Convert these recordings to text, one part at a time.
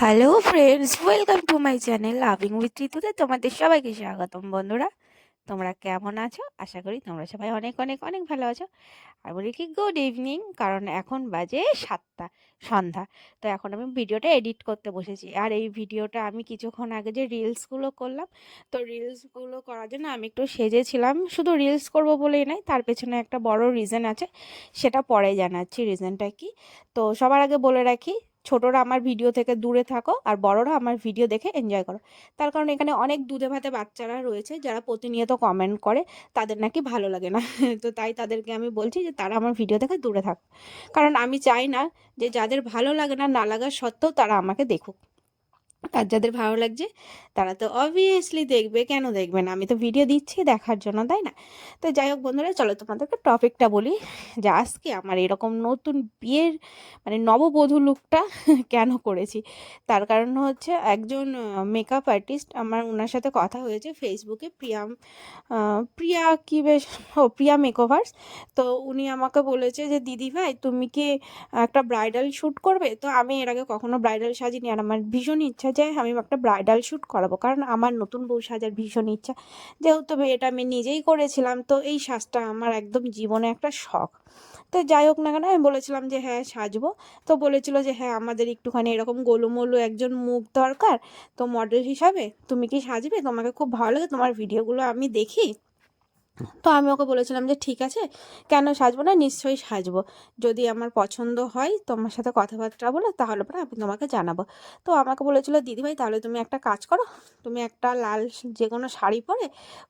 Hello friends, welcome to my channel loving with ঋতুতে তোমাদের সবাইকে স্বাগতম। বন্ধুরা, তোমরা কেমন আছো? আশা করি তোমরা সবাই অনেক অনেক অনেক ভালো আছো। আর বলি কি গুড ইভিনিং, কারণ এখন বাজে 7টা সন্ধ্যা। তো এখন আমি ভিডিওটা এডিট করতে বসেছি। আর এই ভিডিওটা আমি কিছুক্ষণ আগে যে রিলসগুলো করলাম, তো রিলসগুলো করার জন্য আমি একটু সেজেছিলাম। শুধু রিলস করব বলেই নয়, তার পেছনে একটা বড় রিজন আছে, সেটা পরে জানাচ্ছি রিজনটা কি। তো সবার আগে বলে রাখি, ছোটরা আমার ভিডিও থেকে দূরে থাকো আর বড়রা আমার ভিডিও দেখে এনজয় করো। তার কারণ এখানে অনেক দুধে ভাতে বাচ্চারা রয়েছে যারা প্রতিনিয়ত কমেন্ট করে তাদের নাকি ভালো লাগে না। তো তাই তাদেরকে আমি বলছি যে তারা আমার ভিডিও দেখে দূরে থাক, কারণ আমি চাই না যে যাদের ভালো লাগে না, না লাগার সত্ত্বেও তারা আমাকে দেখুক। আর যাদের ভালো লাগছে তারা তো অবভিয়াসলি দেখবে, কেন দেখবে না? আমি তো ভিডিও দিচ্ছি দেখার জন্য, তাই না? তো যাই হোক বন্ধুরা, চলো তোমাদেরকে টপিকটা বলি যে আজকে আমার এরকম নতুন বিয়ের মানে নববধূ লুকটা কেন করেছি। তার কারণ হচ্ছে একজন মেকআপ আর্টিস্ট, আমার ওনার সাথে কথা হয়েছে ফেসবুকে, প্রিয়া কি বেশ, ও প্রিয়া মেকওভার্স। তো উনি আমাকে বলেছে যে দিদি ভাই তুমি কি একটা ব্রাইডাল শ্যুট করবে? তো আমি এর আগে কখনো ব্রাইডাল সাজিনি, আর আমার ভীষণ ইচ্ছা যে আমি একটা ব্রাইডাল শ্যুট করাবো, কারণ আমার নতুন বউ সাজার ভীষণ ইচ্ছা। যেহেতু এটা আমি নিজেই করেছিলাম, তো এই সাজটা আমার একদম জীবনে একটা শখ। তো যাই হোক না কেন, আমি বলেছিলাম যে হ্যাঁ সাজবো। তো বলেছিল যে হ্যাঁ আমাদের একটুখানি এরকম গোলুমোলু একজন মুখ দরকার, তো মডেল হিসাবে তুমি কি সাজবে? তোমাকে খুব ভালো লাগে, তোমার ভিডিওগুলো আমি দেখি। তো আমি ওকে বলেছিলাম যে ঠিক আছে, কেন সাজবো না, নিশ্চয়ই সাজবো। যদি আমার পছন্দ হয় তোমার সাথে কথাবার্তা বলে, তাহলে পরে আমি তোমাকে জানাবো। তো আমাকে বলেছিল দিদিভাই তাহলে তুমি একটা কাজ করো, তুমি একটা লাল যে কোনো শাড়ি পরে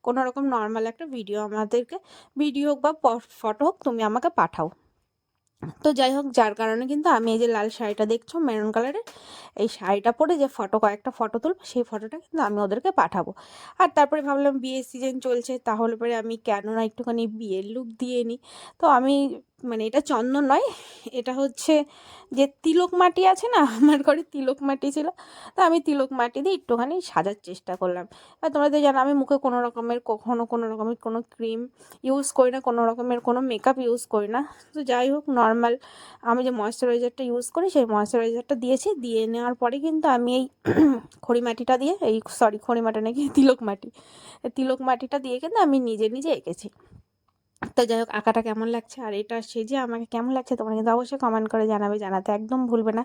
কোনো রকম নর্মাল একটা ভিডিও আমাদেরকে, ভিডিও হোক বা ফটো হোক, তুমি আমাকে পাঠাও। তো যাই হোক, যার কারণে কিন্তু আমি এই যে লাল শাড়িটা দেখছো মেরুন কালারের, এই শাড়িটা পরে যে কয়েকটা ফটো তুলবো, সেই ফটোটা কিন্তু আমি ওদেরকে পাঠাবো। আর তারপরে ভাবলাম বিয়ের সিজন চলছে, তাহলে পরে আমি কেন না একটুখানি বিয়ের লুক দিয়ে নিই। তো আমি মানে এটা চন্দন নয়, এটা হচ্ছে যে তিলক মাটি আছে না, আমার ঘরে তিলক মাটি ছিল, তো আমি তিলক মাটি দিয়ে একটুখানি সাজার চেষ্টা করলাম। আর তোমরা তো জানো আমি মুখে কোনো রকমের কখনো কোনো রকমের কোনো ক্রিম ইউজ করি না, কোনো রকমের কোনো মেকআপ ইউজ করি না। তো যাই হোক, নর্মাল আমি যে ময়েশ্চারাইজারটা ইউজ করি সেই ময়েশ্চারাইজারটা দিয়েছি। দিয়ে নেওয়ার পরে কিন্তু আমি এই খড়ি মাটিটা দিয়ে, এই সরি খড়ি মাটি নাকি তিলক মাটি, তিলক মাটিটা দিয়ে কিন্তু আমি নিজে নিজে এঁকেছি। তো যাই হোক, আঁকাটা কেমন লাগছে আর এটা সেজে আমাকে কেমন লাগছে তোমরা কিন্তু অবশ্যই কমেন্ট করে জানাবে, জানাতে একদম ভুলবে না।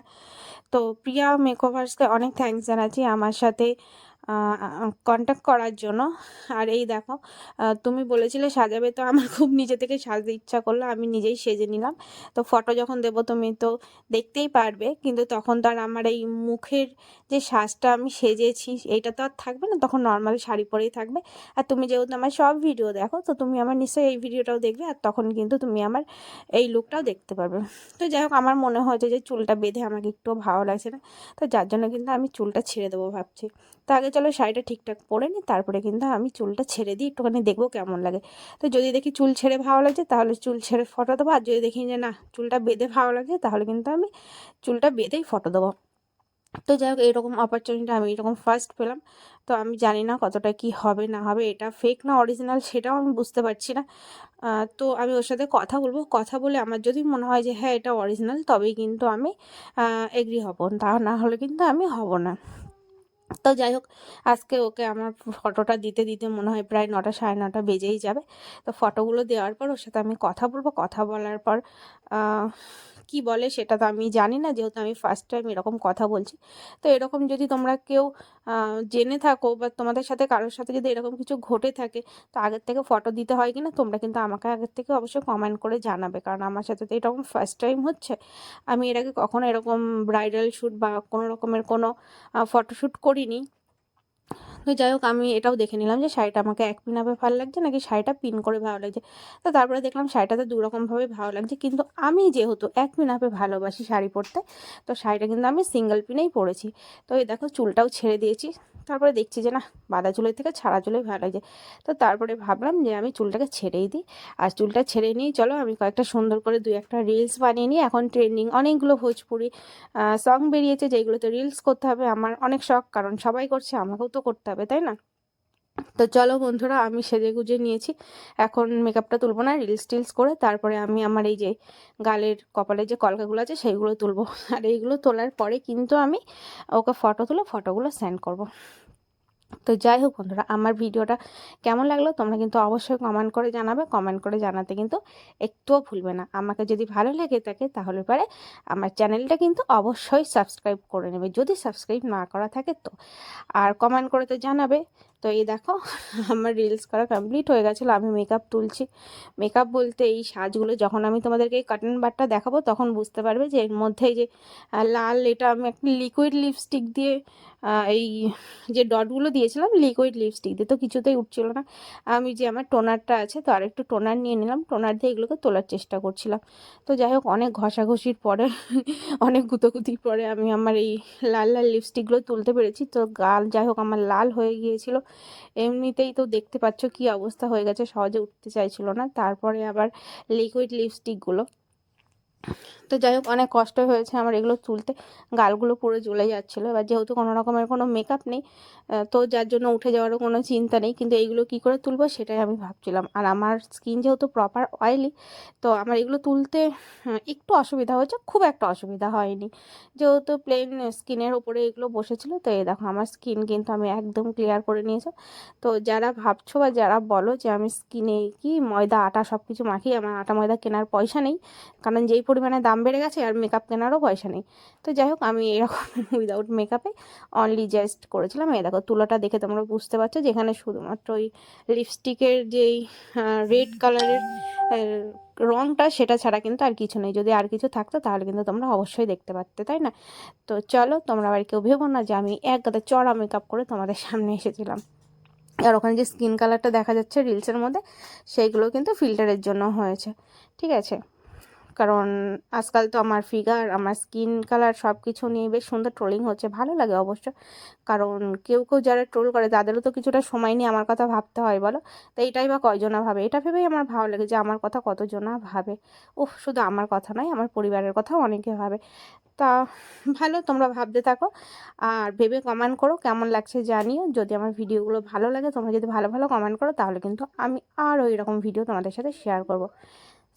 তো প্রিয়া মেকওভার্সকে অনেক থ্যাঙ্কস জানাচ্ছি আমার সাথে কন্ট্যাক্ট করার জন্য। আর এই দেখো, তুমি বলেছিলে সাজাবে, তো আমার খুব নিজে থেকে সাজতে ইচ্ছা করলো, আমি নিজেই সেজে নিলাম। তো ফটো যখন দেবো তুমি তো দেখতেই পারবে, কিন্তু তখন তো আর আমার এই মুখের যে সাজটা আমি সেজেছি এইটা তো আর থাকবে না, তখন নর্মাল শাড়ি পরেই থাকবে। আর তুমি যেহেতু আমার সব ভিডিও দেখো, তো তুমি আমার নিশ্চয়ই এই ভিডিওটাও দেখবে, আর তখন কিন্তু তুমি আমার এই লুকটাও দেখতে পারবে। তো যাই হোক, আমার মনে হয়েছে যে চুলটা বেঁধে আমাকে একটু ভালো লাগছে না, তো যার জন্য কিন্তু আমি চুলটা ছেড়ে দেবো ভাবছি। তো আগে চলো শাড়িটা ঠিকঠাক পরে নিই, তারপরে কিন্তু আমি চুলটা ছেড়ে দিই, একটুখানি দেখবো কেমন লাগে। তো যদি দেখি চুল ছেড়ে ভালো লাগছে তাহলে চুল ছেড়ে ফটো দেবো, আর যদি দেখি যে না চুলটা বেঁধে ভালো লাগছে তাহলে কিন্তু আমি চুলটা বেঁধেই ফটো দেবো। তো যাই হোক, এরকম অপরচুনিটি আমি এরকম ফার্স্ট পেলাম। তো আমি জানি না কতটা কি হবে না হবে, এটা ফেক না অরিজিনাল সেটাও আমি বুঝতে পারছি না। তো আমি ওর সাথে কথা বলবো, কথা বলে আমার যদি মনে হয় যে হ্যাঁ এটা অরিজিনাল, তবেই কিন্তু আমি এগ্রি হব, তা না হলে কিন্তু আমি হব না। তো যাই হোক, আজকে ওকে আমার ফটোটা দিতে দিতে মনে হয় প্রায় 9টা 9:30 বেজেই যাবে। তো ফটোগুলো দেওয়ার পর ওর সাথে আমি কথা বলবো, কথা বলার পর কি বলে সেটা তো আমি জানি না, যেহেতু আমি ফার্স্ট টাইম এরকম কথা বলছি। তো এরকম যদি তোমরা কেউ জেনে থাকো বা তোমাদের সাথে কারোর সাথে যদি এরকম কিছু ঘটে থাকে, তো আগের থেকে ফটো দিতে হয় কিনা তোমরা কিন্তু আমাকে আগের থেকে অবশ্যই কমেন্ট করে জানাবে, কারণ আমার সাথে তো এরকম ফার্স্ট টাইম হচ্ছে। আমি এর আগে কখনো এরকম ব্রাইডাল শ্যুট বা কোনো রকমের কোনো ফটোশ্যুট করিনি। তো যাই হোক, আমি এটাও দেখে নিলাম যে শাড়িটা আমাকে এক পিনাপে ভালো লাগছে নাকি শাড়িটা পিন করে ভালো লাগছে। তো তারপরে দেখলাম শাড়িটাতে দুরকমভাবে ভালো লাগছে, কিন্তু আমি যেহেতু এক পিনাপে ভালোবাসি শাড়ি পরতে, তো শাড়িটা কিন্তু আমি সিঙ্গেল পিনেই পরেছি। তো এই দেখো চুলটাও ছেড়ে দিয়েছি, তারপরে দেখছি যে না, বাঁধা চুলের থেকে ছাড়া চুলেই ভালো লাগছে। তো তারপরে ভাবলাম যে আমি চুলটাকে ছেড়েই দিই। আর চুলটা ছেড়ে নিয়েই চলো আমি কয়েকটা সুন্দর করে 2-1টা রিলস বানিয়ে নিই। এখন ট্রেন্ডিং অনেকগুলো ভোজপুরি সং বেরিয়েছে যেগুলোতে রিলস করতে হবে, আমার অনেক শখ, কারণ সবাই করছে আমাকেও তো করতে হবে, তাই না? তো চলো বন্ধুরা, আমি সেজে গুজে নিয়েছি, এখন মেকআপটা তুলবো না, রিলস টিলস করে তারপরে আমি আমার এই যে গালের কপালের যে কলকাগুলো আছে সেইগুলো তুলবো। আর এইগুলো তোলার পরে কিন্তু আমি ওকে ফটো তুলে ফটোগুলো সেন্ড করব। তো যাই হোক বন্ধুরা, আমার ভিডিওটা কেমন লাগলো তোমরা কিন্তু অবশ্যই কমেন্ট করে জানাবে। কমেন্ট করে জানাতে কিন্তু একটুও ভুলবে না। আমাকে যদি ভালো লেগে থাকে তাহলে পরে আমার চ্যানেলটা কিন্তু অবশ্যই সাবস্ক্রাইব করে নেবে, যদি সাবস্ক্রাইব না করা থাকে তো। আর কমেন্ট করে তো জানাবে। তো এই দেখো আমার রিলস করা কমপ্লিট হয়ে গেছিলো, আমি মেকআপ তুলছি। মেকআপ বলতে এই সাজগুলো যখন আমি তোমাদেরকে এই কার্টন বারটা দেখাবো তখন বুঝতে পারবে যে এর মধ্যে এই যে লাল, এটা আমি একটা লিকুইড লিপস্টিক দিয়ে এই যে ডটগুলো দিয়েছিলাম লিকুইড লিপস্টিক দিয়ে, তো কিছুতেই উঠছিল না। আমি যে আমার টোনারটা আছে, তো আরেকটু টোনার নিয়ে নিলাম, টোনার দিয়ে এগুলোকে তোলার চেষ্টা করছিলাম। তো যাই হোক, অনেক ঘষাঘষির পরে অনেক গুঁতোগুতির পরে আমি আমার এই লাল লাল লিপস্টিকগুলো তুলতে পেরেছি। তো গাল যাই হোক আমার লাল হয়ে গিয়েছিল, এমনিতেই তো দেখতে পাচ্ছ কি অবস্থা হয়ে গেছে, সহজে উঠতে চাইছিল না। তারপরে আবার লিকুইড লিপস্টিকগুলো, তো যাই হোক অনেক কষ্ট হয়েছে আমার এগুলো তুলতে, গালগুলো পুরো জ্বলে যাচ্ছিলো। এবার যেহেতু কোনো রকমের কোনো মেকআপ নেই, তো যার জন্য উঠে যাওয়ারও কোনো চিন্তা নেই, কিন্তু এইগুলো কি করে তুলবো সেটাই আমি ভাবছিলাম। আর আমার স্কিন যেহেতু প্রপার অয়েলি, তো আমার এগুলো তুলতে একটু অসুবিধা হয়েছে, খুব একটা অসুবিধা হয়নি, যেহেতু প্লেন স্কিনের উপরে এগুলো বসেছিলো। তো এই দেখো আমার স্কিন কিন্তু আমি একদম ক্লিয়ার করে নিয়েছি। তো যারা ভাবছো বা যারা বলো যে আমি স্কিনে কি ময়দা আটা সব কিছু মাখি, আমার আটা ময়দা কেনার পয়সা নেই, কারণ যেই পরিমাণে দাম বেড়ে গেছে আর মেকআপ কেনারও পয়সা নেই। তো যাই হোক আমি এরকম উইদাউট মেকআপে অনলি জাস্ট করেছিলাম। এই দেখো তুলোটা দেখে তোমরা বুঝতে পারছো যেখানে শুধুমাত্র ওই লিপস্টিকের যেই রেড কালারের রঙটা সেটা ছাড়া কিন্তু আর কিছু নেই। যদি আর কিছু থাকতো তাহলে কিন্তু তোমরা অবশ্যই দেখতে পারতে, তাই না? তো চলো, তোমরা আবার কেউ ভেবো না যে আমি এক গাদা চড়া মেকআপ করে তোমাদের সামনে এসেছিলাম। আর ওখানে যে স্কিন কালারটা দেখা যাচ্ছে রিলসের মধ্যে, সেইগুলো কিন্তু ফিল্টারের জন্য হয়েছে, ঠিক আছে? কারণ আজকাল তো আমার ফিগার, আমার স্কিন কালার সব কিছু নিয়ে বেশ সুন্দর ট্রোলিং হচ্ছে, ভালো লাগে অবশ্য। কারণ কেউ কেউ যারা ট্রোল করে তাদেরও তো কিছুটা সময় নিয়ে আমার কথা ভাবতে হয়, বলো? তো এইটাই বা কয়জনা ভাবে, এটা ভেবেই আমার ভালো লাগে যে আমার কথা কতজনা ভাবে। উফ, শুধু আমার কথা নয়, আমার পরিবারের কথাও অনেকে ভাবে। তা ভালো, তোমরা ভাবতে থাকো আর ভেবে কমেন্ট করো কেমন লাগছে জানিও। যদি আমার ভিডিওগুলো ভালো লাগে, তোমরা যদি ভালো ভালো কমেন্ট করো তাহলে কিন্তু আমি আরও এরকম ভিডিও তোমাদের সাথে শেয়ার করব।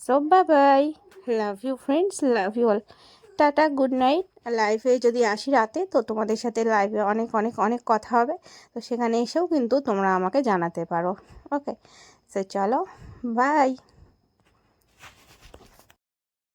So bye bye, love you friends, love you all, tata, good night. লাইভে যদি আসি রাতে তো তোমাদের সাথে লাইভে অনেক অনেক অনেক কথা হবে, তো সেখানে এসেও কিন্তু তোমরা আমাকে জানাতে পারো। ওকে, সো চলো, বাই।